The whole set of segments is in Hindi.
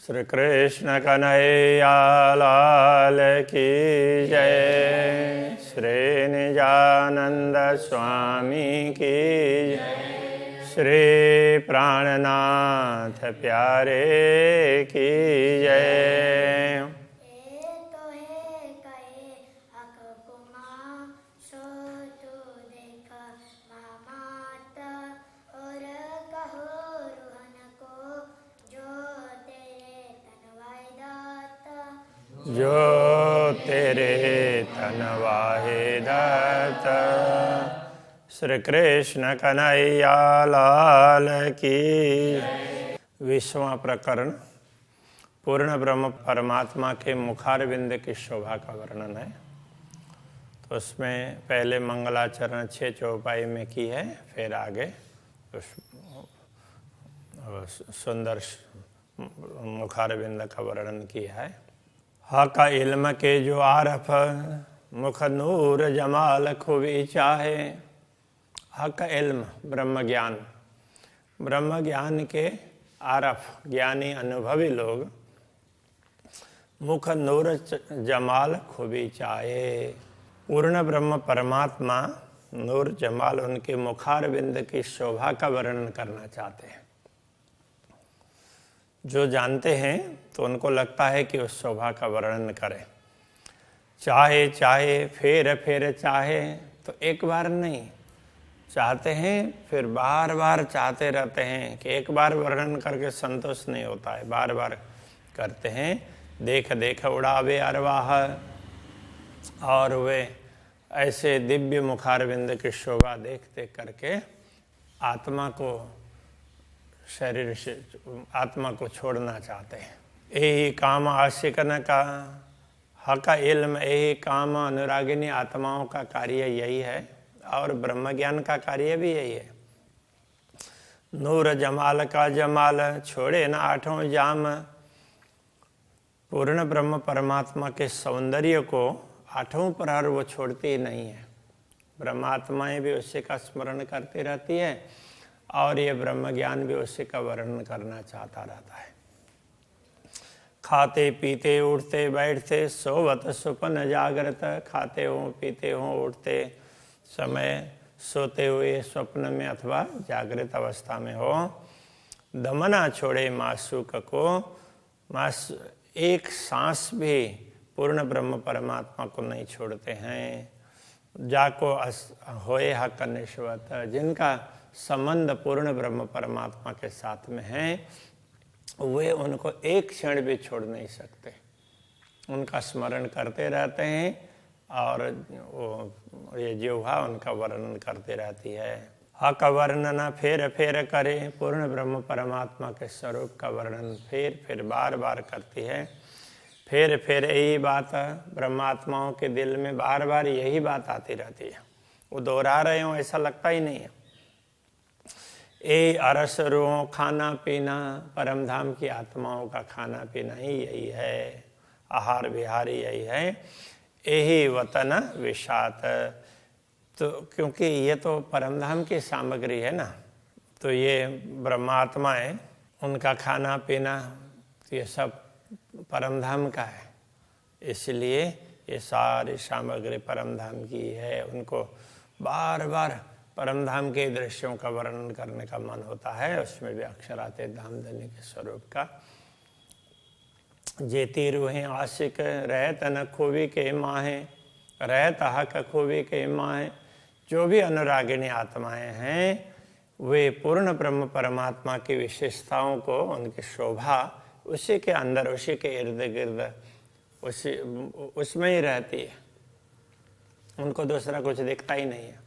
श्री कृष्ण कन्हैया लाल की जय। श्री निजानंद स्वामी की जय। श्री प्राणनाथ प्यारे की जय। जो तेरे तन वाहे दाता। श्री कृष्ण कन्हैया लाल की। 20वां प्रकरण पूर्ण ब्रह्म परमात्मा के मुखारविंद की शोभा का वर्णन है। तो उसमें पहले मंगलाचरण 6 चौपाई में की है, फिर आगे सुंदर मुखारविंद का वर्णन किया है। का इल्म के जो आरफ मुख नूर जमाल खूबी चाहे। का इल्म ब्रह्म ज्ञान, ब्रह्म ज्ञान के आरफ ज्ञानी अनुभवी लोग मुख नूर जमाल खूबी चाहे। पूर्ण ब्रह्म परमात्मा नूर जमाल उनके मुखारविंद की शोभा का वर्णन करना चाहते हैं। जो जानते हैं तो उनको लगता है कि उस शोभा का वर्णन करें। चाहे चाहे फिर फिर चाहे, तो एक बार नहीं चाहते हैं, फिर बार बार चाहते रहते हैं कि एक बार वर्णन करके संतोष नहीं होता है, बार बार करते हैं। देख देख उड़ावे अरवाह, और वे ऐसे दिव्य मुखारविंद की शोभा देख देख करके आत्मा को शरीर से आत्मा को छोड़ना चाहते हैं। यही काम आशिकन का हका इल्म, यही काम अनुरागिनी आत्माओं का कार्य यही है, और ब्रह्म ज्ञान का कार्य भी यही है। नूर जमाल का जमाल छोड़े न आठों जाम। पूर्ण ब्रह्म परमात्मा के सौंदर्य को आठों प्रहर वो छोड़ती ही नहीं है। ब्रह्मात्माएं भी उसी का स्मरण करती रहती है, और ये ब्रह्म ज्ञान भी उसी का वर्णन करना चाहता रहता है। खाते पीते उठते बैठते सोवत सुपन जागृत। खाते हो पीते हो उठते समय, सोते हुए स्वप्न में अथवा जागृत अवस्था में हो। दमना छोड़े मासूक को, एक सांस भी पूर्ण ब्रह्म परमात्मा को नहीं छोड़ते हैं। जाको होए हक निश्वत, जिनका संबंध पूर्ण ब्रह्म परमात्मा के साथ में है, वे उनको एक क्षण भी छोड़ नहीं सकते। उनका स्मरण करते रहते हैं, और ये जिह्वा उनका वर्णन करती रहती है। हक वर्णन फेर फेर करे, पूर्ण ब्रह्म परमात्मा के स्वरूप का वर्णन फिर बार बार करती है। फिर यही बात ब्रह्मात्माओं के दिल में बार बार यही बात आती रहती है। वो दोहरा रहे हो ऐसा लगता ही नहीं है। ए अरस रो खाना पीना, परम धाम की आत्माओं का खाना पीना ही यही है, आहार विहार यही है। यही वतन विषात, तो क्योंकि ये तो परम धाम की सामग्री है ना, तो ये ब्रह्मात्माएं उनका खाना पीना ये सब परम धाम का है, इसलिए ये सारी सामग्री परम धाम की है। उनको बार बार परम धाम के दृश्यों का वर्णन करने का मन होता है। उसमें भी अक्षराते धामधनी के स्वरूप का। जेती रूहें आशिक रहत न खूबी के माहे, रहत हक खूबी के माहे। जो भी अनुरागिणी आत्माएं हैं, वे पूर्ण ब्रह्म परमात्मा की विशेषताओं को, उनकी शोभा उसी के अंदर, उसी के इर्द गिर्द, उसमें ही रहती है। उनको दूसरा कुछ दिखता ही नहीं है।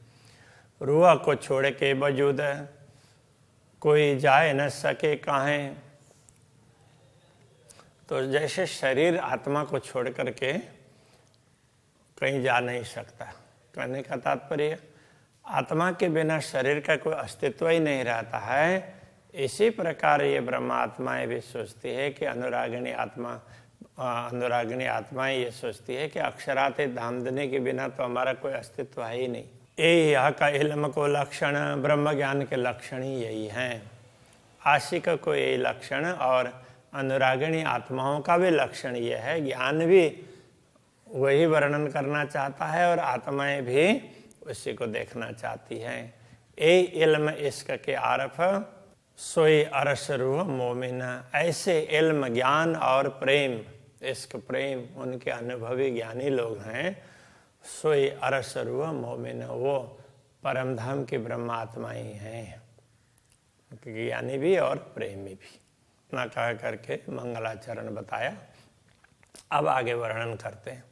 रूह को छोड़ के वजूद कोई जाए न सके काहें। तो जैसे शरीर आत्मा को छोड़ करके कहीं जा नहीं सकता, कहने का तात्पर्य आत्मा के बिना शरीर का कोई अस्तित्व ही नहीं रहता है। इसी प्रकार ये ब्रह्मात्माएं भी सोचती है कि अनुरागिणी आत्माएं ये सोचती है कि अक्षराते धामधनी के बिना तो हमारा कोई अस्तित्व है ही नहीं। यही यहाँ का इल्म को लक्षण, ब्रह्म ज्ञान के लक्षण ही यही हैं। आशिक को यही लक्षण और अनुरागिणी आत्माओं का भी लक्षण यह है, ज्ञान भी वही वर्णन करना चाहता है और आत्माएं भी उसी को देखना चाहती हैं। ए इल्म इश्क के आरफ सोई अरस रूह मोमिन, ऐसे इल्म ज्ञान और प्रेम, इश्क प्रेम उनके अनुभवी ज्ञानी लोग हैं। सोई अरस रूह मोमिन, वो परम धाम की ब्रह्मात्माएं हैं, ज्ञानी भी और प्रेमी भी। इतना कह करके मंगलाचरण बताया। अब आगे वर्णन करते हैं।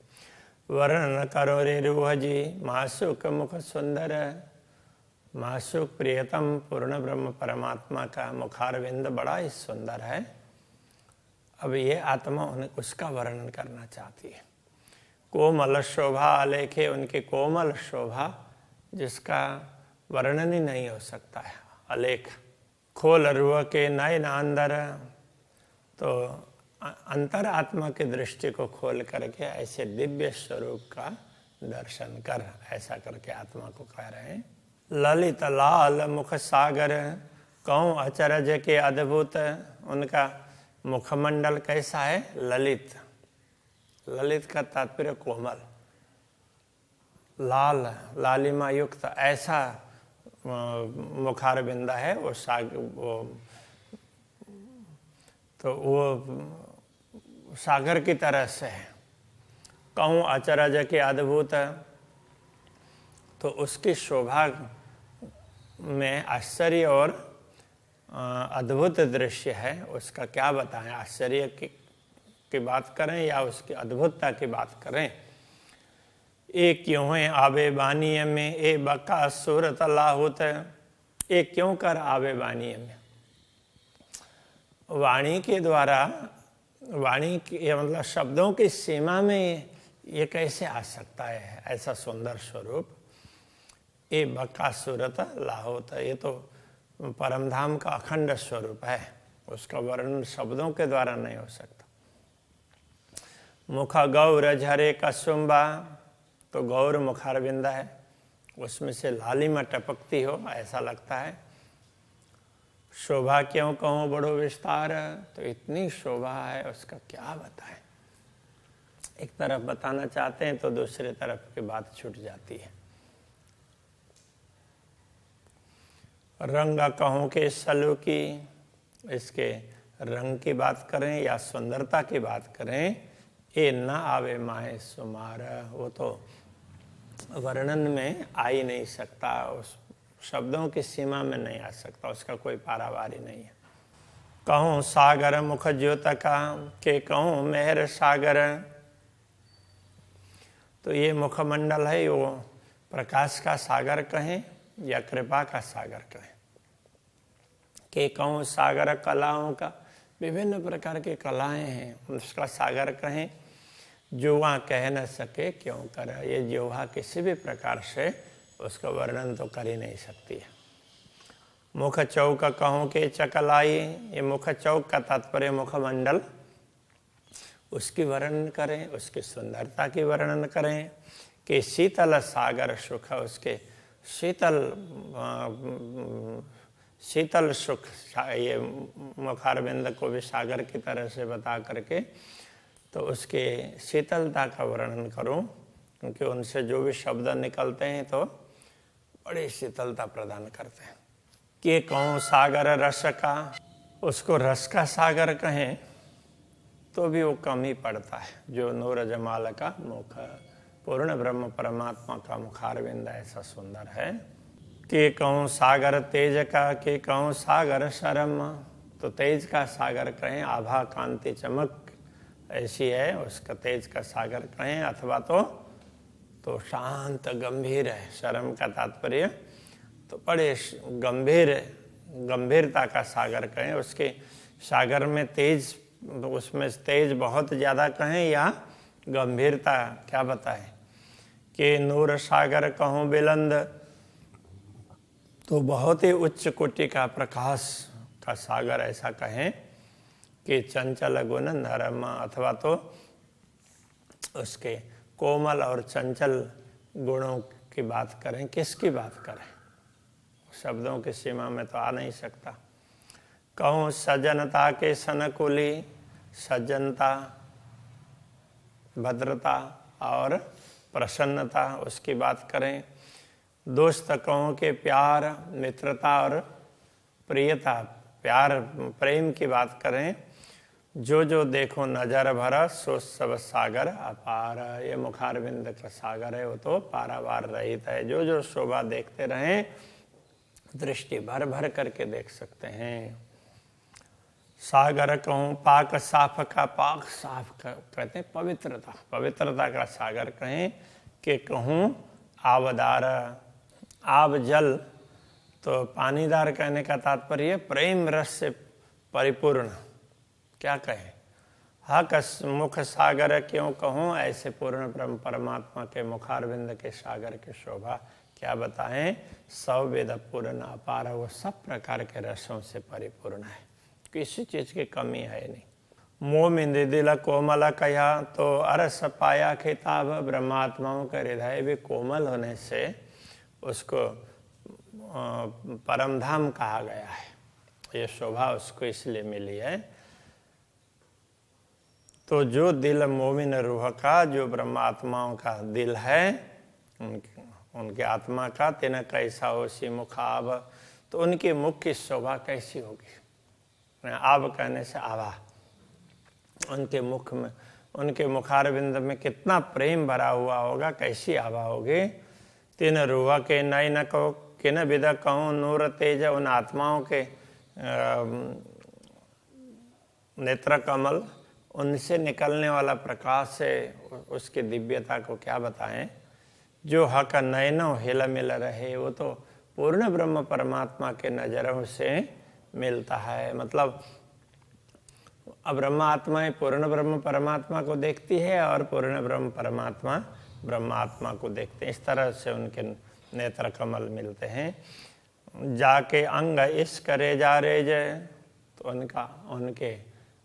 वर्णन करो रे रूह जी मासुक मुख सुंदर, मासुक प्रियतम पूर्ण ब्रह्म परमात्मा का मुखारविंद बड़ा ही सुंदर है। अब ये आत्मा उसका वर्णन करना चाहती है। कोमल शोभा आलेखे, उनकी कोमल शोभा जिसका वर्णन ही नहीं हो सकता है, अलेख। खोल रूह के नयन अंदर, तो अंतर आत्मा की दृष्टि को खोल करके ऐसे दिव्य स्वरूप का दर्शन कर, ऐसा करके आत्मा को कह रहे हैं। ललित लाल मुख सागर, कौं अचरज के अद्भुत, उनका मुखमंडल कैसा है? ललित। ललित का तात्पर्य कोमल, लाल लालिमा युक्त ऐसा मुखारबिंदा है वो सागर की तरह से है। कहूँ अचरज के अद्भुत, तो उसकी शोभा में आश्चर्य और अद्भुत दृश्य है। उसका क्या बताएं, आश्चर्य की बात करें या उसकी अद्भुतता की बात करें। ए क्यों है आवे बानिय में, ए बका सूरत लाहुत, ए क्यों कर आवे बानिय में। वाणी के द्वारा, वाणी के मतलब शब्दों की सीमा में ये कैसे आ सकता है ऐसा सुंदर स्वरूप। ए बका सूरत लाहुत, ये तो परमधाम का अखंड स्वरूप है, उसका वर्णन शब्दों के द्वारा नहीं हो सकता। मुख गौर झरे कसुम्बा, तो गौर मुखारबिंदा है, उसमें से लालिमा टपकती हो ऐसा लगता है। शोभा क्यों कहूँ बड़ो विस्तार, तो इतनी शोभा है उसका क्या बताएं। एक तरफ बताना चाहते हैं तो दूसरे तरफ की बात छूट जाती है। रंग कहूँ के सलू की, इसके रंग की बात करें या सुंदरता की बात करें। ए न आवे माए सुमार, वो तो वर्णन में आ ही नहीं सकता, उस शब्दों की सीमा में नहीं आ सकता, उसका कोई पारावारी नहीं है। कहूँ सागर मुख ज्योत का, के कहूँ मेहर सागर, तो ये मुखमंडल है, वो प्रकाश का सागर कहें या कृपा का सागर कहें। के कहूँ सागर कलाओं का, विभिन्न प्रकार की कलाएं हैं, उसका सागर कहें। जुआ कह न सके क्यों कर, ये जुआ किसी भी प्रकार से उसका वर्णन तो कर ही नहीं सकती है। मुख चौक कहूँ के चकलाई, ये मुख चौक का तात्पर्य मुखमंडल, उसकी वर्णन करें, उसकी सुंदरता की वर्णन करें। कि शीतल सागर सुख, उसके शीतल सुख, ये मुखारबिंद को भी सागर की तरह से बता करके तो उसके शीतलता का वर्णन करूं, क्योंकि उनसे जो भी शब्द निकलते हैं तो बड़ी शीतलता प्रदान करते हैं। कि कहूँ सागर रस का, उसको रस का सागर कहें तो भी वो कम ही पड़ता है। जो नूर जमाल का मुख, पूर्ण ब्रह्म परमात्मा का मुखारविंद ऐसा सुंदर है। कि कहूँ सागर तेज का, कि कहूँ सागर शर्म, तो तेज का सागर कहें, आभा कांति चमक ऐसी है उसका तेज का सागर कहें, अथवा तो शांत गंभीर है। शर्म का तात्पर्य तो बड़े गंभीरता का सागर कहें, उसके सागर में तेज, उसमें तेज बहुत ज़्यादा कहें या गंभीरता क्या बताएं। कि नूर सागर कहूँ बिलंद, तो बहुत ही उच्च कोटि का प्रकाश का सागर ऐसा कहें। कि चंचल गुण नरम, अथवा तो उसके कोमल और चंचल गुणों की बात करें। किसकी बात करें, शब्दों की सीमा में तो आ नहीं सकता। कहूँ सज्जनता के सनकुली, सज्जनता, भद्रता और प्रसन्नता उसकी बात करें। दोस्त कहूँ के प्यार, मित्रता और प्रियता, प्यार प्रेम की बात करें। जो जो देखो नजर भरा, सो सब सागर अपार। ये मुखारविंद का सागर है, वो तो पारावार रहित है। जो जो शोभा देखते रहें, दृष्टि भर भर करके देख सकते हैं। सागर कहूँ पाक साफ का, पाक साफ कहते हैं पवित्रता, पवित्रता का सागर कहें। कि कहूँ आवदार, आव जल तो पानीदार कहने का तात्पर्य प्रेम रस से परिपूर्ण। क्या कहें, हक मुख सागर क्यों कहूँ, ऐसे पूर्ण ब्रह्म परमात्मा के मुखारविंद के सागर की शोभा क्या बताएं। सौ वेद पूर्ण अपार, वो सब प्रकार के रसों से परिपूर्ण है, किसी चीज की कमी है नहीं। मोह मिंदे दिल कोमल कया, तो अरस पाया खिताब। ब्रह्मात्माओं का हृदय भी कोमल होने से उसको परमधाम कहा गया है। ये शोभा उसको इसलिए मिली है। तो जो दिल मोमिन रूह का, जो ब्रह्मात्माओं का दिल है, उनके आत्मा का, तेना कैसा हो सी मुखाब, तो उनके मुख की शोभा कैसी होगी। आब कहने से आभा, उनके मुख में, उनके मुखारविंद में कितना प्रेम भरा हुआ होगा, कैसी आभा होगी। तीन रूह के नई न कहो, किन विदा कहूँ नूर तेज, उन आत्माओं के नेत्र कमल, उनसे निकलने वाला प्रकाश से उसकी दिव्यता को क्या बताएं। जो हक नयनों हिल मिल रहे, वो तो पूर्ण ब्रह्म परमात्मा के नजरों से मिलता है। मतलब अब ब्रह्मात्माएं पूर्ण ब्रह्म परमात्मा को देखती है और पूर्ण ब्रह्म परमात्मा ब्रह्मात्मा को देखते हैं। इस तरह से उनके नेत्र कमल मिलते हैं। जाके अंग इस करे जा रे जय, तो उनके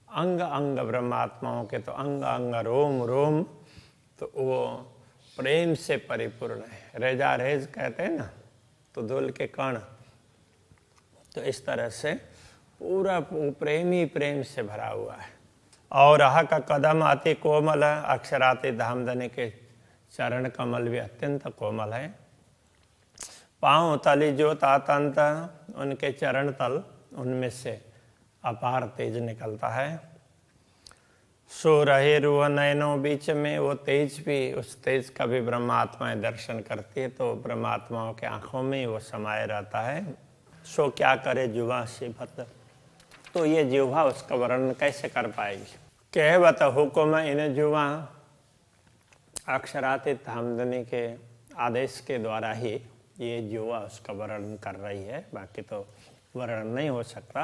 अंग अंग ब्रह्मात्माओं के तो अंग अंग रोम रोम, तो वो प्रेम से परिपूर्ण है। रेजा रेज कहते हैं ना, तो धूल के कण, तो इस तरह से पूरा प्रेम ही प्रेम से भरा हुआ है। और आह का कदम अति कोमल, अक्षराति धामधनी के चरण कमल भी अत्यंत कोमल है। पाँव तली जो तातंत, उनके चरण तल, उनमें से अपार तेज निकलता है। सो रहे रूह नयनों बीच में, वो तेज भी, उस तेज का भी ब्रह्मात्माएं दर्शन करती है, तो ब्रह्मात्माओं के आंखों में वो समाये रहता है। सो क्या करे जुवा से भत, तो ये जिह्वा उसका वर्णन कैसे कर पाएगी। कहवत हुकुम इन जुवा, अक्षरातीत धामधनी के आदेश के द्वारा ही ये जिह्वा उसका वर्णन कर रही है, बाकी तो वर्णन नहीं हो सकता।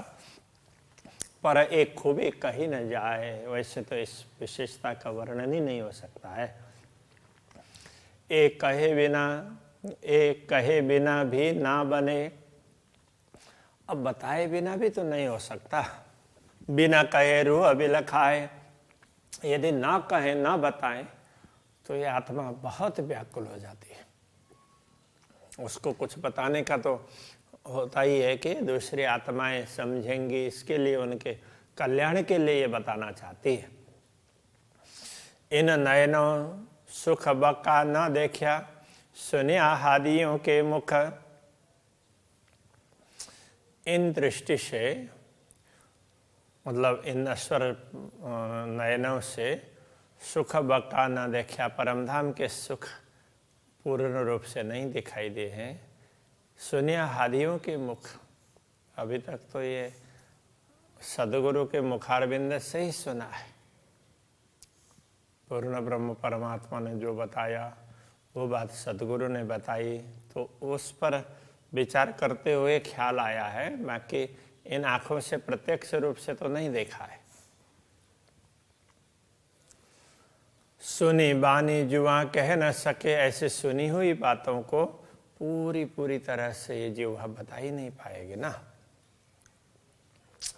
पर एक खूबी कही न जाए, वैसे तो इस विशेषता का वर्णन ही नहीं हो सकता है। एक कहे बिना भी ना बने, अब बताए बिना भी तो नहीं हो सकता। बिना कहे रूह बिलखाए, यदि ना कहे ना बताएं तो ये आत्मा बहुत व्याकुल हो जाती है। उसको कुछ बताने का तो होता ही है कि दूसरी आत्माएं समझेंगी, इसके लिए उनके कल्याण के लिए ये बताना चाहती है। इन नयनों सुख बका न देखा, सुनिया हादियों के मुख। इन दृष्टि से, मतलब इन नश्वर नयनों से सुख बका न देखा, परमधाम के सुख पूर्ण रूप से नहीं दिखाई दे हैं। सुनिया हादियों के मुख, अभी तक तो ये सदगुरु के मुखारविंद से ही सुना है। पूर्ण ब्रह्म परमात्मा ने जो बताया वो बात सदगुरु ने बताई, तो उस पर विचार करते हुए ख्याल आया है, बाकी इन आंखों से प्रत्यक्ष रूप से तो नहीं देखा है। सुनी बानी जुआ कह न सके, ऐसे सुनी हुई बातों को पूरी तरह से ये जिह्वा बता ही नहीं पाएगी ना।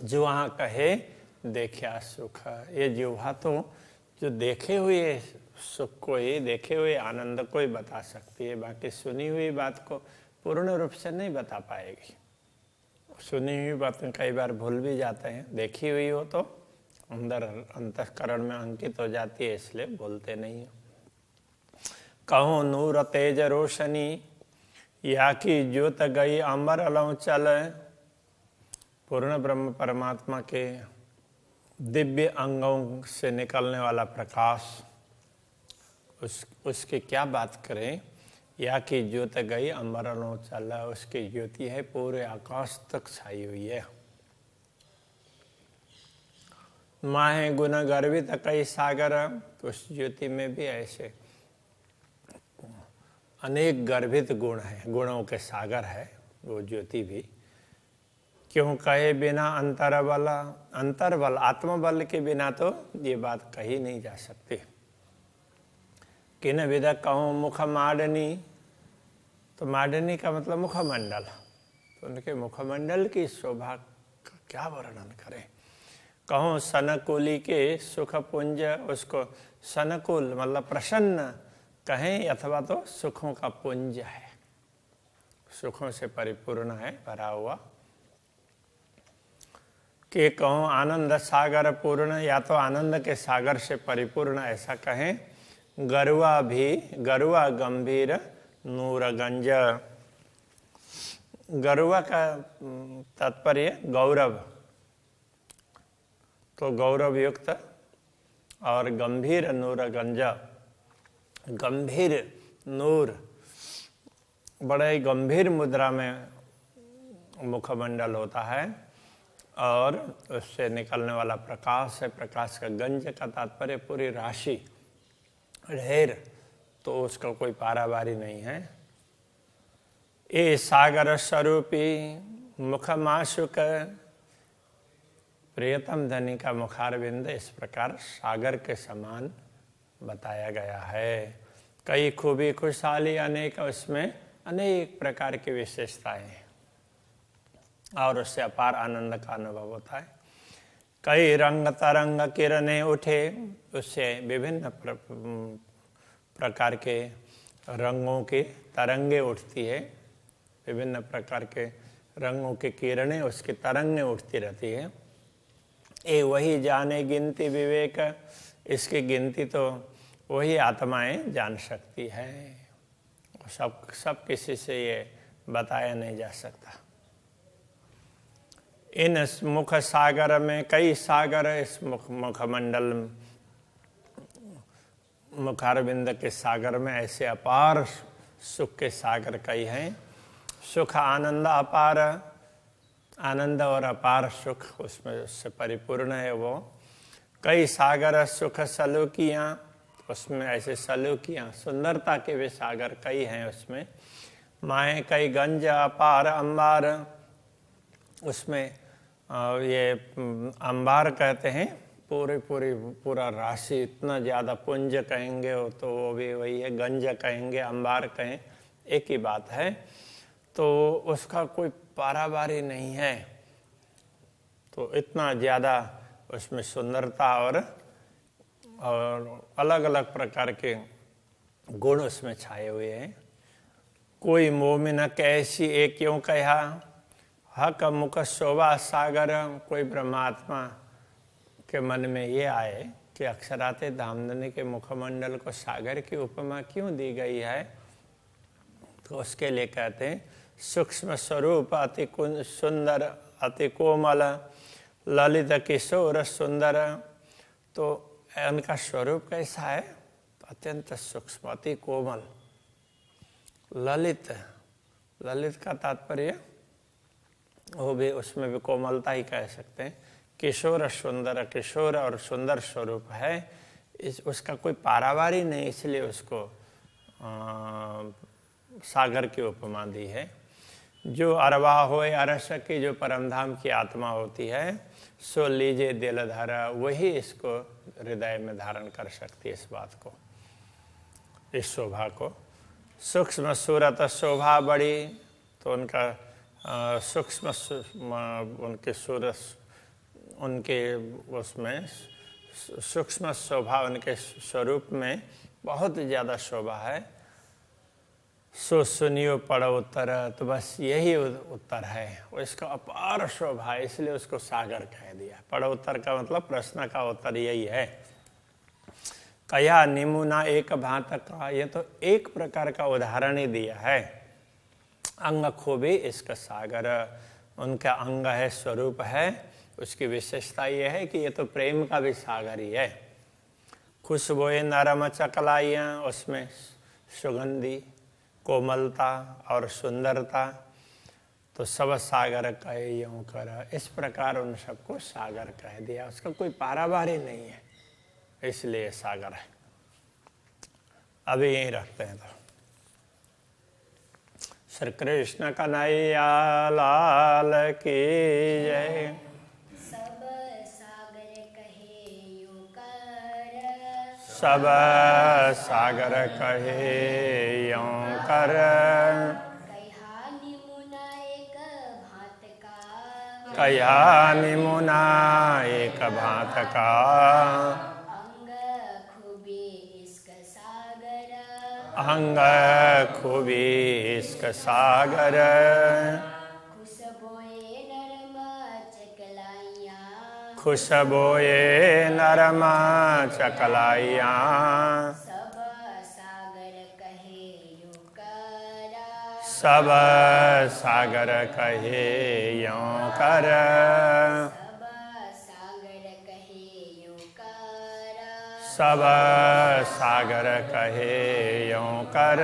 जुआ कहे देखा सुख, ये जिह्वा तो जो देखे हुए सुख को ही, देखे हुए आनंद को ही बता सकती है, बाकी सुनी हुई बात को पूर्ण रूप से नहीं बता पाएगी। सुनी हुई बातें कई बार भूल भी जाते हैं, देखी हुई हो तो अंदर अंतःकरण में अंकित हो जाती है, इसलिए बोलते नहीं हो। कहो नूर तेज रोशनी या की ज्योत गई अमर अलौ चल। पूर्ण ब्रह्म परमात्मा के दिव्य अंगों से निकलने वाला प्रकाश, उसकी क्या बात करें। या की ज्योत गई अमर अलौ चल, उसकी ज्योति है पूरे आकाश तक छाई हुई है। माहे गुण गर्वित कई सागर, तो उस ज्योति में भी ऐसे अनेक गर्भित गुण है, गुणों के सागर है वो ज्योति भी। क्यों कहे बिना अंतर्बल, अंतर्बल आत्मबल के बिना तो ये बात कही नहीं जा सकती। किन विद कहूँ मुख माडनी, तो माडनी का मतलब मुखमंडल, तो उनके मुखमंडल की शोभा का क्या वर्णन करें। कहूँ सनकुली के सुख पुंज, उसको सनकुल मतलब प्रसन्न कहें, अथवा तो सुखों का पुंज है, सुखों से परिपूर्ण है, भरा हुआ। कि कहूँ आनंद सागर पूर्ण, या तो आनंद के सागर से परिपूर्ण ऐसा कहें। गरुआ भी, गरुआ गंभीर नूरगंज, गरुआ का तात्पर्य गौरव, तो गौरव युक्त, और गंभीर नूरगंज, गंभीर नूर, बड़े गंभीर मुद्रा में मुखमंडल होता है, और उससे निकलने वाला प्रकाश है। प्रकाश का गंज का तात्पर्य पूरी राशि, ढेर, तो उसका कोई पारावारी नहीं है। ए सागर स्वरूपी मुखमाशुक, प्रियतम धनी का मुखारविंद इस प्रकार सागर के समान बताया गया है। कई खूबी खुशहाली अनेक, उसमें अनेक प्रकार की विशेषताएं हैं और उससे अपार आनंद का अनुभव होता है। कई रंग तरंग किरणें उठे, उससे विभिन्न प्रकार के रंगों की तरंगे उठती है, विभिन्न प्रकार के रंगों की किरणें, उसकी तरंगें उठती रहती है। ए वही जाने गिनती विवेक, इसकी गिनती तो वही आत्माएं जान सकती है, सब किसी से ये बताया नहीं जा सकता। इन मुख सागर में कई सागर, इस मुखमंडल मुखारविंद के सागर में ऐसे अपार सुख के सागर कई हैं। सुख आनंद अपार, आनंद और अपार सुख उसमें उससे परिपूर्ण है वो। कई सागर सुख सलूकियाँ, उसमें ऐसे सलूकियाँ सुंदरता के भी सागर कई हैं उसमें। माए कई गंज अपार अंबार, उसमें ये अंबार कहते हैं पूरा राशि, इतना ज़्यादा पुंज कहेंगे तो वो भी वही है, गंज कहेंगे अंबार कहें एक ही बात है, तो उसका कोई पारावारी नहीं है। तो इतना ज़्यादा उसमें सुंदरता और अलग अलग प्रकार के गुण उसमें छाए हुए हैं। कोई मोमिन कैसी एक क्यों कहा, हक मुख शोभा सागर, कोई ब्रह्मात्मा के मन में ये आए कि अक्षराते धामधनी के मुखमंडल को सागर की उपमा क्यों दी गई है, तो उसके लिए कहते हैं सूक्ष्म स्वरूप अति सुंदर अति कोमल ललित किशोर सुंदर। तो उनका स्वरूप कैसा है, अत्यंत सूक्ष्म अति कोमल, ललित, ललित का तात्पर्य वो भी, उसमें भी कोमलता ही कह सकते हैं। किशोर सुंदर, किशोर और सुंदर स्वरूप है, उसका कोई पारावारी नहीं, इसलिए उसको सागर की उपमा दी है। जो अरवा होए अरस की, जो परमधाम की आत्मा होती है, सो लीजे दिल धारा, वही इसको हृदय में धारण कर सकती है इस बात को, इस शोभा को। सूक्ष्म सूरत शोभा बड़ी, तो उनका सूक्ष्म उनके सूरत, उनके उसमें सूक्ष्म शोभा, उनके स्वरूप में बहुत ज़्यादा शोभा है। सो सुनियो पढ़ो उत्तर। तो बस यही उत्तर है। और इसका अपार शोभा है, इसलिए उसको सागर कह दिया। पढ़ो उत्तर का मतलब प्रश्न का उत्तर यही है। कया निमुना एक भांत का, ये तो एक प्रकार का उदाहरण ही दिया है। अंग खूबी इसका सागर, उनका अंग है, स्वरूप है। उसकी विशेषता ये है कि ये तो प्रेम का भी सागर ही है। खुशबुएं नरम चकलाइयाँ, उसमें सुगंधी, कोमलता और सुंदरता। तो सब सागर कहे यूं कर, इस प्रकार उन सबको सागर कह दिया। उसका कोई पारावार नहीं है, इसलिए सागर है। अभी यहीं रखते हैं। तो श्री कृष्ण कन्हैया लाल की जय। सब सागर कहे यूं कर, सब सागर कहे यूं कर। कहा निमुना एक भांत का, कया निमुना एक भांत का। अंग खूबी इसका सागर, अंग खूबी इसका सागर। खुशबोए नरम चकलाइयाँ, खुशबोए नरम चकलाइयाँ। सब सागर कहे यूं कर, सब सागर कहे यूं कर। सब सागर कहे यूं कर, सब सागर कहे यूं कर।